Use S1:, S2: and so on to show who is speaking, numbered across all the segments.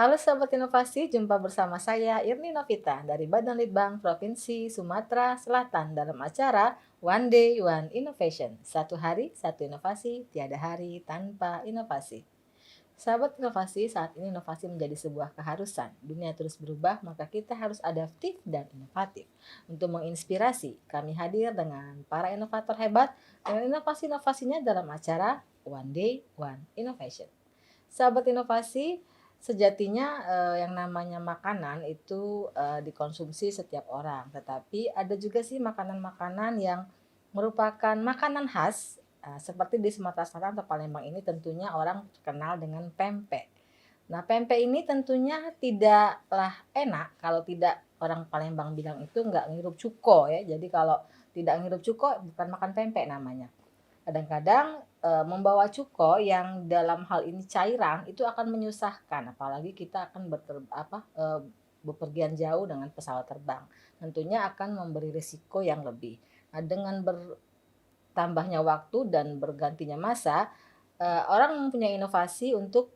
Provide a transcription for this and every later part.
S1: Halo Sobat Inovasi, jumpa bersama saya Irni Novita dari Badan Litbang Provinsi Sumatera Selatan dalam acara One Day One Innovation. Satu hari, satu inovasi, tiada hari tanpa inovasi. Sahabat inovasi, saat ini inovasi menjadi sebuah keharusan. Dunia terus berubah, maka kita harus adaptif dan inovatif. Untuk menginspirasi, kami hadir dengan para inovator hebat dengan inovasi-inovasinya dalam acara One Day One Innovation. Sahabat inovasi, sejatinya yang namanya makanan itu dikonsumsi setiap orang, tetapi ada juga sih makanan-makanan yang merupakan makanan khas, seperti di Sumatera Selatan atau Palembang ini tentunya orang terkenal dengan pempek. Nah, pempek ini tentunya tidaklah enak kalau tidak orang Palembang bilang itu nggak ngirup cuko ya. Jadi kalau tidak ngirup cuko bukan makan pempek namanya. Kadang-kadang, membawa cuko yang dalam hal ini cairan itu akan menyusahkan, apalagi kita akan bepergian jauh dengan pesawat terbang. Tentunya akan memberi risiko yang lebih. Nah, dengan bertambahnya waktu dan bergantinya masa, orang mempunyai inovasi untuk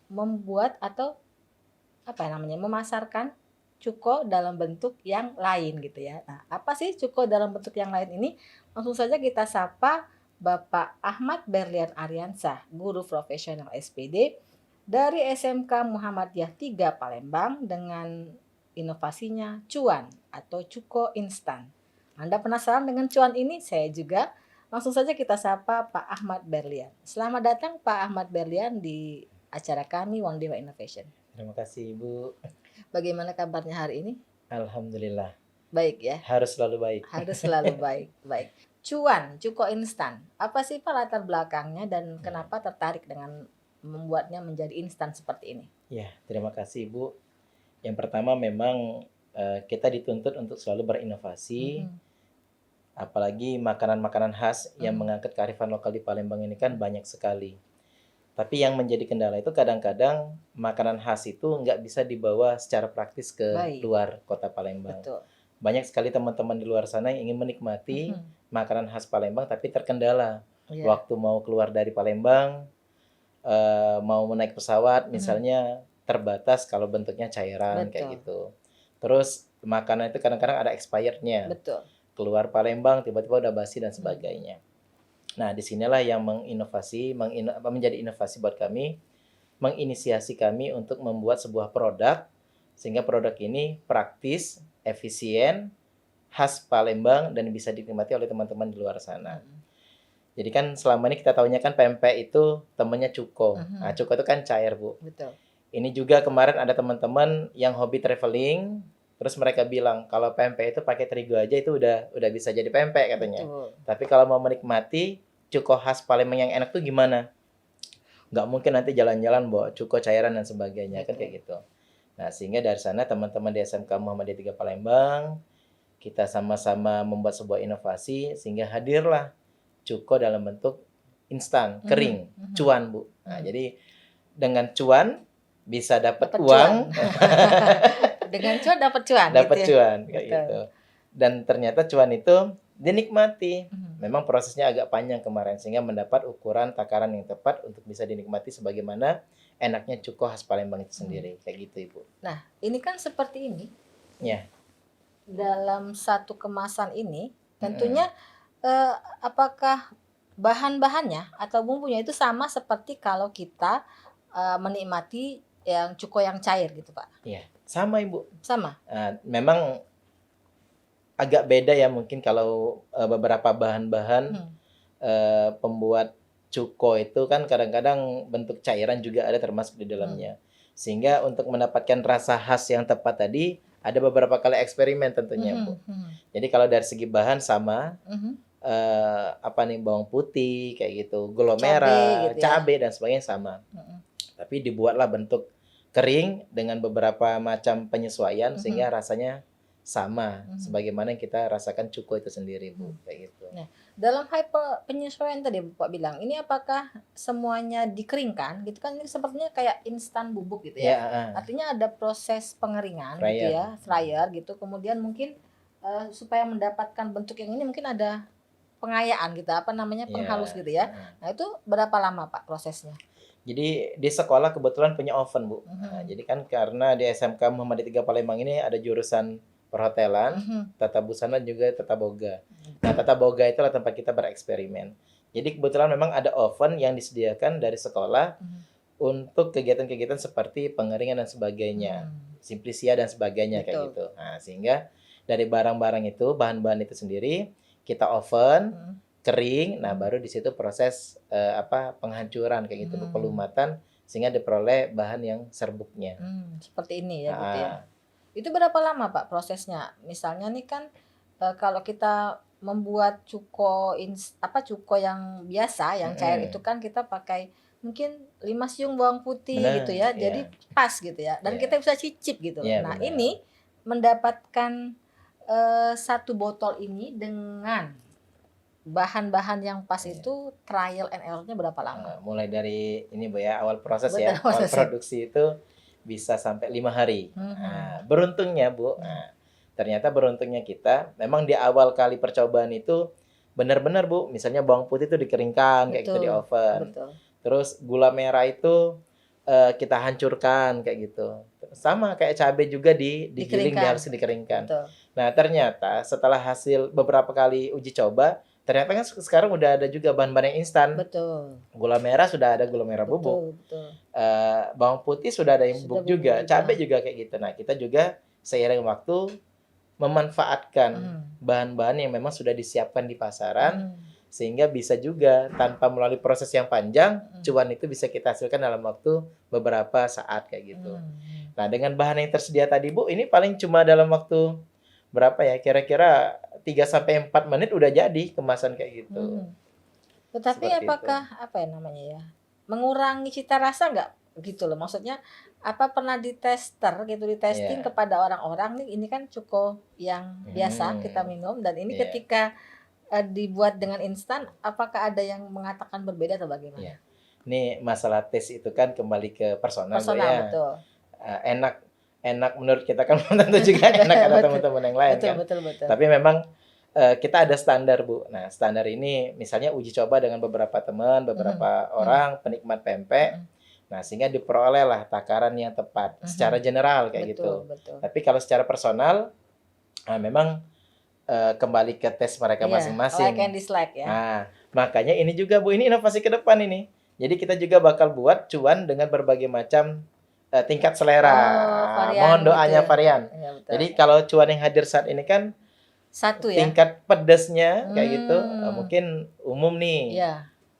S1: membuat atau memasarkan cuko dalam bentuk yang lain gitu ya. Nah, apa sih cuko dalam bentuk yang lain ini? Langsung saja kita sapa Bapak Ahmad Berlian Ariansah, guru profesional SPD dari SMK Muhammadiyah 3 Palembang dengan inovasinya cuan atau cuko instan. Anda penasaran dengan cuan ini? Saya juga. Langsung saja kita sapa Pak Ahmad Berlian. Selamat datang Pak Ahmad Berlian di acara kami One Day One Innovation.
S2: Terima kasih Ibu.
S1: Bagaimana kabarnya hari ini?
S2: Alhamdulillah.
S1: Baik ya?
S2: Harus selalu baik.
S1: Harus selalu baik. Baik. Cuan, cuko instan. Apa sih Pak latar belakangnya dan kenapa tertarik dengan membuatnya menjadi instan seperti ini?
S2: Ya, terima kasih Ibu. Yang pertama memang kita dituntut untuk selalu berinovasi, apalagi makanan-makanan khas yang mengangkat kearifan lokal di Palembang ini kan banyak sekali. Tapi yang menjadi kendala itu kadang-kadang makanan khas itu nggak bisa dibawa secara praktis ke
S1: Baik.
S2: luar kota Palembang.
S1: Betul.
S2: Banyak sekali teman-teman di luar sana yang ingin menikmati makanan khas Palembang tapi terkendala.
S1: Iya.
S2: Waktu mau keluar dari Palembang, mau naik pesawat misalnya terbatas kalau bentuknya cairan kayak
S1: Betul.
S2: gitu. Terus makanan itu kadang-kadang ada expirednya.
S1: Betul.
S2: Keluar Palembang tiba-tiba udah basi dan sebagainya. Nah, disinilah yang menjadi inovasi buat kami, menginisiasi kami untuk membuat sebuah produk sehingga produk ini praktis, efisien, khas Palembang dan bisa dinikmati oleh teman-teman di luar sana. Jadi kan selama ini kita tahunya kan pempek itu temennya cuko. Nah, cuko itu kan cair, Bu.
S1: Betul.
S2: Ini juga kemarin ada teman-teman yang hobi traveling, terus mereka bilang kalau pempek itu pakai terigu aja itu udah bisa jadi pempek katanya.
S1: Betul.
S2: Tapi kalau mau menikmati cuko khas Palembang yang enak tuh gimana? Nggak mungkin nanti jalan-jalan bawa cuko cairan dan sebagainya kan kayak gitu. Nah, sehingga dari sana teman-teman di SMK Muhammadiyah 3 Palembang kita sama-sama membuat sebuah inovasi sehingga hadirlah cuko dalam bentuk instan, kering, cuan, Bu. Nah, jadi dengan cuan bisa dapat uang.
S1: Dengan cuan dapat cuan.
S2: Dapat
S1: gitu ya?
S2: cuan kayak
S1: Betul.
S2: gitu. Dan ternyata cuan itu dinikmati. Memang prosesnya agak panjang kemarin sehingga mendapat ukuran takaran yang tepat untuk bisa dinikmati sebagaimana enaknya cuko khas Palembang itu sendiri kayak gitu, Ibu.
S1: Nah, ini kan seperti ini.
S2: Ya.
S1: Dalam satu kemasan ini tentunya apakah bahan-bahannya atau bumbunya itu sama seperti kalau kita menikmati yang cuko yang cair gitu, Pak?
S2: Iya, sama Ibu.
S1: Sama?
S2: Memang agak beda ya mungkin kalau beberapa bahan-bahan pembuat cuko itu kan kadang-kadang bentuk cairan juga ada termasuk di dalamnya. Sehingga untuk mendapatkan rasa khas yang tepat tadi ada beberapa kali eksperimen tentunya, Bu. Jadi kalau dari segi bahan sama, bawang putih kayak gitu, gula merah,
S1: Cabe gitu ya?
S2: cabai dan sebagainya sama. Tapi dibuatlah bentuk kering dengan beberapa macam penyesuaian sehingga rasanya sama sebagaimana yang kita rasakan cuko itu sendiri, Bu, kayak gitu.
S1: Nah, dalam hal penyesuaian tadi Bapak bilang, ini apakah semuanya dikeringkan gitu kan, ini sepertinya kayak instan bubuk gitu ya? Artinya ada proses pengeringan gitu ya, fryer gitu, kemudian mungkin supaya mendapatkan bentuk yang ini mungkin ada pengayaan gitu, penghalus gitu ya. Nah, itu berapa lama Pak prosesnya?
S2: Jadi di sekolah kebetulan punya oven, Bu. Nah, jadi kan karena di SMK Muhammadiyah 3 Palembang ini ada jurusan perhotelan, tata busana juga tata boga. Nah, tata boga itulah tempat kita bereksperimen. Jadi kebetulan memang ada oven yang disediakan dari sekolah untuk kegiatan-kegiatan seperti pengeringan dan sebagainya, simplisia dan sebagainya kayak
S1: Betul.
S2: gitu. Nah, sehingga dari barang-barang itu, bahan-bahan itu sendiri kita oven, kering, nah baru di situ proses penghancuran kayak gitu, pelumatan sehingga diperoleh bahan yang serbuknya.
S1: Seperti ini ya gitu ya.
S2: Ah,
S1: Itu berapa lama Pak prosesnya? Misalnya nih kan kalau kita membuat cuko yang biasa, yang cair itu kan kita pakai mungkin 5 siung bawang putih gitu
S2: benar,
S1: ya.
S2: ya,
S1: Jadi pas gitu ya. Dan
S2: ya,
S1: kita bisa cicip gitu loh.
S2: ya
S1: Nah,
S2: benar.
S1: ini mendapatkan satu botol ini dengan bahan-bahan yang pas
S2: Ya.
S1: itu trial and error-nya berapa lama?
S2: Mulai dari ini Bu ya, awal proses
S1: Betul,
S2: ya, awal
S1: prosesnya.
S2: produksi itu bisa sampai 5 hari. Nah,
S1: Mhm.
S2: beruntungnya Bu, nah, ternyata beruntungnya kita, memang di awal kali percobaan itu benar-benar Bu, misalnya bawang putih itu dikeringkan kayak gitu di
S1: Betul,
S2: oven.
S1: betul.
S2: Terus gula merah itu kita hancurkan kayak gitu. Sama kayak cabai juga digiling,
S1: Dikeringkan.
S2: harus dikeringkan.
S1: Betul.
S2: Nah, ternyata setelah hasil beberapa kali uji coba, ternyata kan sekarang udah ada juga bahan-bahan yang instan.
S1: Betul.
S2: Gula merah sudah ada gula merah bubuk.
S1: Betul, betul.
S2: Bawang putih sudah ada yang
S1: Sudah
S2: bubuk
S1: bubuk
S2: juga,
S1: juga.
S2: cabai juga kayak gitu. Nah, kita juga seiring waktu memanfaatkan bahan-bahan yang memang sudah disiapkan di pasaran sehingga bisa juga tanpa melalui proses yang panjang, cuan itu bisa kita hasilkan dalam waktu beberapa saat kayak gitu. Nah, dengan bahan yang tersedia tadi Bu, ini paling cuma dalam waktu berapa ya? Kira-kira 3 sampai 4 menit udah jadi kemasan kayak gitu.
S1: Tetapi
S2: Seperti itu.
S1: apakah apa ya namanya ya? Mengurangi cita rasa nggak gitu loh. Maksudnya apa pernah ditester gitu, ditesting
S2: Iya.
S1: kepada orang-orang nih ini kan cuko yang biasa kita minum dan ini
S2: Iya.
S1: ketika dibuat dengan instan apakah ada yang mengatakan berbeda atau bagaimana?
S2: Iya. Ini masalah tes itu kan kembali ke personal, Bu
S1: Personal
S2: ya.
S1: betul.
S2: Enak menurut kita kan belum tentu juga enak kata
S1: Betul.
S2: teman-teman yang lain kan.
S1: Betul.
S2: Tapi memang kita ada standar, Bu. Nah, standar ini misalnya uji coba dengan beberapa teman, beberapa orang penikmat pempek. Nah, sehingga diperolehlah takaran yang tepat secara general kayak gitu.
S1: Betul.
S2: Tapi kalau secara personal, memang kembali ke tes mereka
S1: Iya,
S2: masing-masing.
S1: like and dislike ya.
S2: Nah, makanya ini juga Bu, ini inovasi ke depan ini. Jadi kita juga bakal buat cuan dengan berbagai macam tingkat selera.
S1: Varian
S2: Mohon
S1: gitu
S2: doanya
S1: ya.
S2: varian.
S1: Iya, betul.
S2: Jadi kalau cuan yang hadir saat ini kan
S1: Satu ya.
S2: tingkat pedesnya kayak gitu mungkin umum nih.
S1: Iya.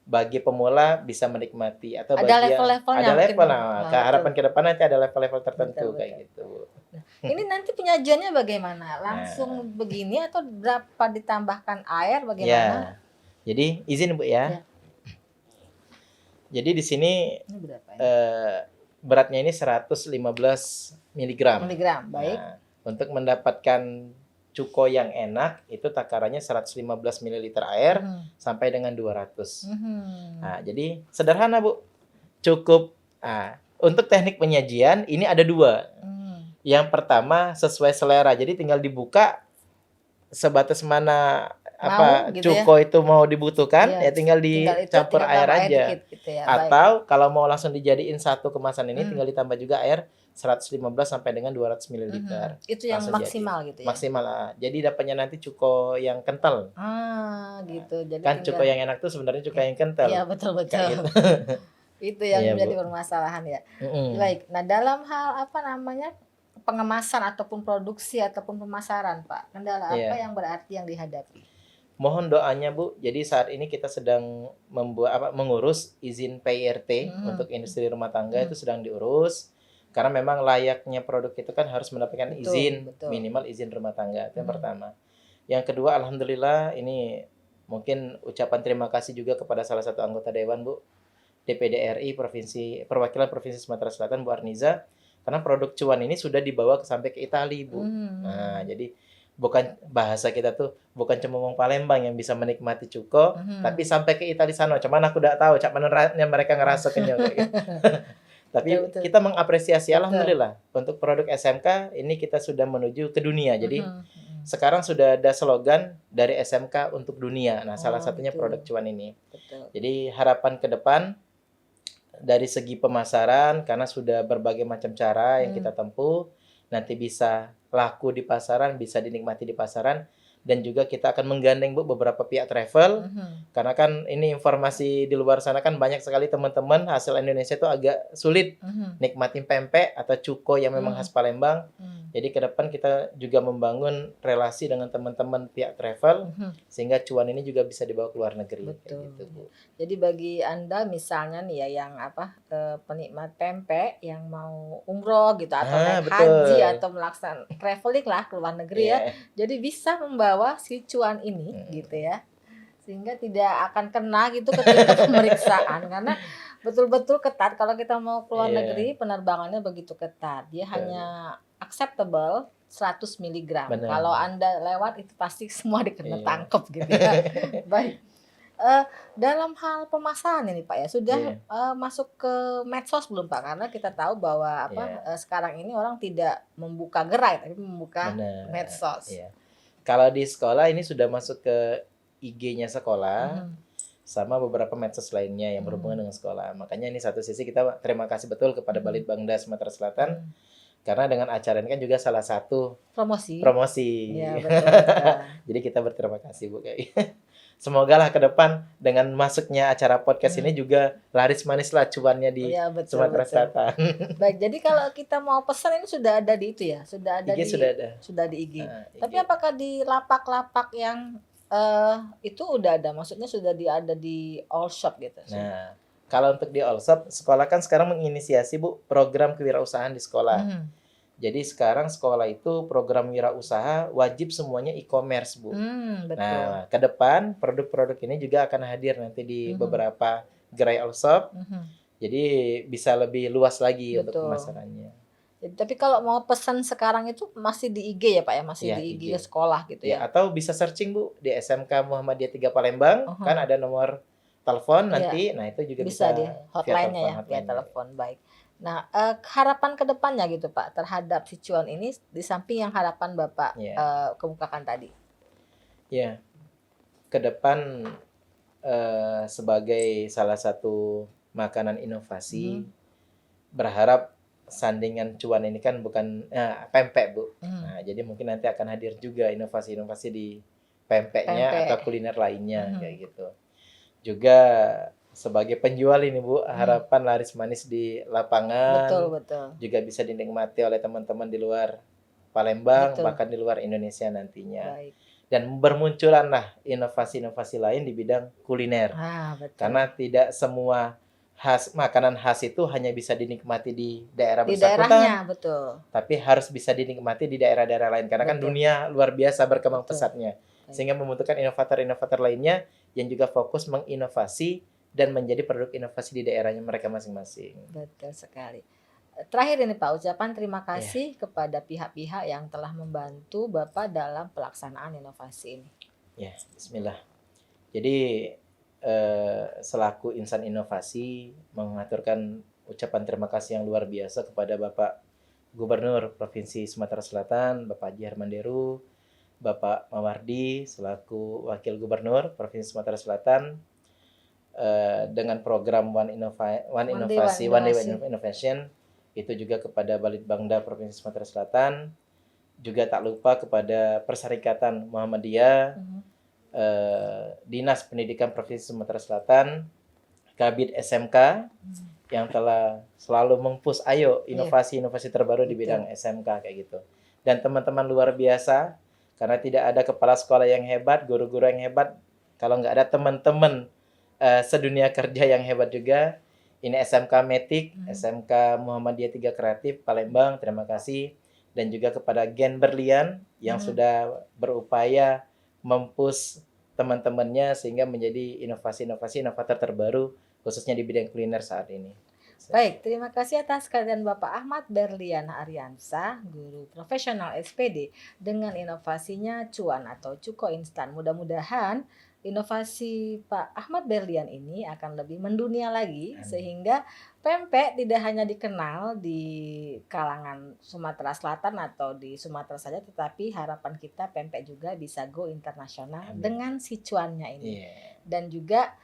S2: Bagi pemula bisa menikmati atau
S1: Ada
S2: bagi
S1: level-levelnya
S2: ada
S1: mungkin.
S2: level. Nah, harapan ke depan nanti ada level-level tertentu
S1: Betul.
S2: kayak gitu.
S1: Ini nanti penyajiannya bagaimana? Langsung begini atau berapa ditambahkan air
S2: Ya.
S1: bagaimana?
S2: Jadi izin Bu ya.
S1: Ya.
S2: Jadi di sini
S1: Ini berapa ya?
S2: beratnya ini 115 mg.
S1: Miligram, baik.
S2: Nah, untuk mendapatkan cuko yang enak itu takarannya 115 ml air sampai dengan 200. Nah, jadi sederhana Bu. Cukup untuk teknik penyajian ini ada 2. Yang pertama sesuai selera. Jadi tinggal dibuka sebatas mana
S1: Gitu
S2: cuko itu mau dibutuhkan
S1: Iya,
S2: ya tinggal dicampur air
S1: tambah
S2: aja.
S1: dikit gitu ya. Baik.
S2: Atau kalau mau langsung dijadiin satu kemasan ini tinggal ditambah juga air 115 sampai dengan 200 ml.
S1: Itu yang
S2: Langsung
S1: maksimal
S2: jadi.
S1: gitu ya.
S2: Maksimal. Jadi dapatnya nanti cuko yang kental.
S1: Gitu. Jadi
S2: Kan cuko yang enak tuh sebenarnya cuko yang kental.
S1: Iya, betul.
S2: Kayak gitu.
S1: Itu yang
S2: Iya,
S1: menjadi
S2: Bu.
S1: permasalahan ya. Baik. Nah, dalam hal pengemasan ataupun produksi ataupun pemasaran, Pak, kendala apa yang berarti yang dihadapi?
S2: Mohon doanya Bu. Jadi saat ini kita sedang mengurus izin PIRT untuk industri rumah tangga itu sedang diurus. Karena memang layaknya produk itu kan harus mendapatkan izin, minimal izin rumah tangga. Itu yang pertama. Yang kedua, alhamdulillah ini mungkin ucapan terima kasih juga kepada salah satu anggota dewan Bu, DPD RI Perwakilan Provinsi Sumatera Selatan Bu Arniza. Karena produk cuan ini sudah dibawa sampai ke Italia Bu. Nah, jadi bukan bahasa kita tuh bukan cuma wong Palembang yang bisa menikmati cuko, tapi sampai ke Italia sana. Cuman aku udah tahu cak manurnya mereka ngerasa kenyang kayak gitu. Tapi kita mengapresiasi alhamdulillah untuk produk SMK ini kita sudah menuju ke dunia. Jadi sekarang sudah ada slogan dari SMK untuk dunia. Nah, salah satunya produk cuan ini. Jadi harapan ke depan dari segi pemasaran karena sudah berbagai macam cara yang kita tempuh, nanti bisa laku di pasaran, bisa dinikmati di pasaran, dan juga kita akan menggandeng Bu beberapa pihak travel karena kan ini informasi di luar sana kan banyak sekali teman-teman hasil Indonesia itu agak sulit nikmatin pempek atau cuko yang memang khas Palembang. Jadi ke depan kita juga membangun relasi dengan teman-teman pihak travel sehingga cuan ini juga bisa dibawa ke luar negeri. Kayak
S1: Betul.
S2: gitu, Bu.
S1: Jadi bagi Anda misalnya nih ya yang penikmat pempek yang mau umroh gitu atau naik haji
S2: Betul.
S1: atau melaksanakan traveling lah ke luar negeri ya.
S2: Iya.
S1: Jadi bisa membawa si cuan ini gitu ya. Sehingga tidak akan kena gitu ketika pemeriksaan karena betul-betul ketat kalau kita mau ke luar
S2: Iya.
S1: negeri penerbangannya begitu ketat. Dia
S2: Betul.
S1: hanya acceptable 100 miligram.
S2: Benar.
S1: Kalau Anda lewat itu pasti semua dikena
S2: Iya.
S1: tangkep gitu ya. Baik. Dalam hal pemasaran ini Pak ya, sudah masuk ke medsos belum Pak? Karena kita tahu bahwa sekarang ini orang tidak membuka gerai tapi membuka
S2: Benar.
S1: medsos.
S2: Iya. Kalau di sekolah ini sudah masuk ke IG-nya sekolah sama beberapa medsos lainnya yang berhubungan dengan sekolah. Makanya ini satu sisi kita terima kasih betul kepada Balitbangda Sumatera Selatan karena dengan acara ini kan juga salah satu
S1: Promosi.
S2: Iya,
S1: betul, betul.
S2: Jadi kita berterima kasih Bu kayak. Semoga lah ke depan dengan masuknya acara podcast ini juga laris manis lah cuannya di
S1: betul,
S2: Sumatera
S1: betul.
S2: Selatan.
S1: Baik, jadi kalau kita mau pesan ini sudah ada di itu ya, sudah ada
S2: IG
S1: di
S2: sudah ada.
S1: sudah di IG. Tapi
S2: IG.
S1: apakah di lapak-lapak yang itu udah ada, maksudnya sudah ada di all shop gitu?
S2: Nah, kalau untuk di Allshop, sekolah kan sekarang menginisiasi Bu program kewirausahaan di sekolah. Jadi sekarang sekolah itu program wirausaha wajib semuanya e-commerce Bu.
S1: Betul.
S2: Nah, ke depan produk-produk ini juga akan hadir nanti di beberapa gerai Allshop. Jadi bisa lebih luas lagi untuk
S1: Betul.
S2: pemasarannya.
S1: Jadi, tapi kalau mau pesan sekarang itu masih di IG ya Pak ya, masih
S2: Iya,
S1: di IG
S2: IG.
S1: sekolah gitu
S2: Ya,
S1: ya.
S2: atau bisa searching Bu di SMK Muhammadiyah 3 Palembang, kan ada nomor telepon nanti. Nah, itu juga bisa
S1: Bisa di
S2: via
S1: hotline-nya ya, via
S2: hotline-nya.
S1: telepon. Baik. Nah, harapan ke depannya gitu Pak terhadap si cuan ini di samping yang harapan Bapak kemukakan tadi.
S2: Ya, ke depan sebagai salah satu makanan inovasi, berharap sandingan cuan ini kan bukan pempek Bu. Nah, jadi mungkin nanti akan hadir juga inovasi-inovasi di pempeknya atau kuliner lainnya kayak gitu. Juga sebagai penjual ini Bu, harapan laris manis di lapangan.
S1: Betul.
S2: Juga bisa dinikmati oleh teman-teman di luar Palembang,
S1: Betul.
S2: bahkan di luar Indonesia nantinya.
S1: Baik.
S2: Dan bermunculanlah inovasi-inovasi lain di bidang kuliner.
S1: Betul.
S2: Karena tidak semua makanan khas itu hanya bisa dinikmati di daerah
S1: Di
S2: bersangkutan,
S1: daerahnya, betul.
S2: tapi harus bisa dinikmati di daerah-daerah lain. Karena kan dunia luar biasa berkembang pesatnya. Sehingga membutuhkan inovator-inovator lainnya yang juga fokus menginovasi dan menjadi produk inovasi di daerahnya mereka masing-masing.
S1: Betul sekali. Terakhir ini Pak, ucapan terima kasih kepada pihak-pihak yang telah membantu Bapak dalam pelaksanaan inovasi ini.
S2: Ya, bismillah. Jadi selaku insan inovasi mengaturkan ucapan terima kasih yang luar biasa kepada Bapak Gubernur Provinsi Sumatera Selatan, Bapak Haji Herman Deru, Bapak Mawardi selaku Wakil Gubernur Provinsi Sumatera Selatan, dengan program One Day Innovation, itu juga kepada Balitbangda Provinsi Sumatera Selatan, juga tak lupa kepada Perserikatan Muhammadiyah, Dinas Pendidikan Provinsi Sumatera Selatan, Kabid SMK yang telah selalu mempush inovasi-inovasi terbaru di bidang SMK kayak gitu. Dan teman-teman luar biasa, karena tidak ada kepala sekolah yang hebat, guru-guru yang hebat, kalau nggak ada teman-teman sedunia kerja yang hebat juga. Ini SMK Metik, SMK Muhammadiyah 3 Kreatif Palembang, terima kasih. Dan juga kepada Gen Berlian yang sudah berupaya mempush teman-temannya sehingga menjadi inovasi-inovasi inovator terbaru khususnya di bidang kuliner saat ini.
S1: Baik, terima kasih atas kehadiran Bapak Ahmad Berliana Ariansa, guru profesional SPD dengan inovasinya cuan atau cuko instan. Mudah-mudahan inovasi Pak Ahmad Berlian ini akan lebih mendunia lagi sehingga pempek tidak hanya dikenal di kalangan Sumatera Selatan atau di Sumatera saja, tetapi harapan kita pempek juga bisa go internasional dengan si cuannya ini. Dan juga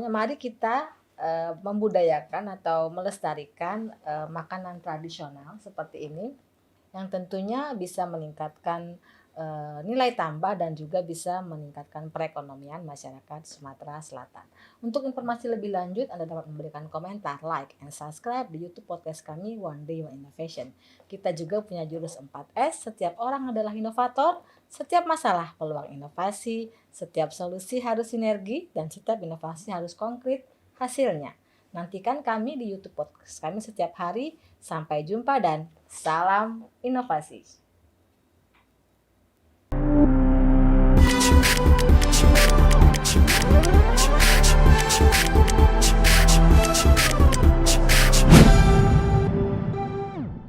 S1: mari kita membudayakan atau melestarikan makanan tradisional seperti ini yang tentunya bisa meningkatkan nilai tambah dan juga bisa meningkatkan perekonomian masyarakat Sumatera Selatan. Untuk informasi lebih lanjut, Anda dapat memberikan komentar, like, and subscribe di YouTube podcast kami One Day One Innovation. Kita juga punya jurus 4S, setiap orang adalah inovator, setiap masalah peluang inovasi, setiap solusi harus sinergi, dan setiap inovasi harus konkret hasilnya. Nantikan kami di YouTube podcast kami setiap hari. Sampai jumpa dan salam inovasi.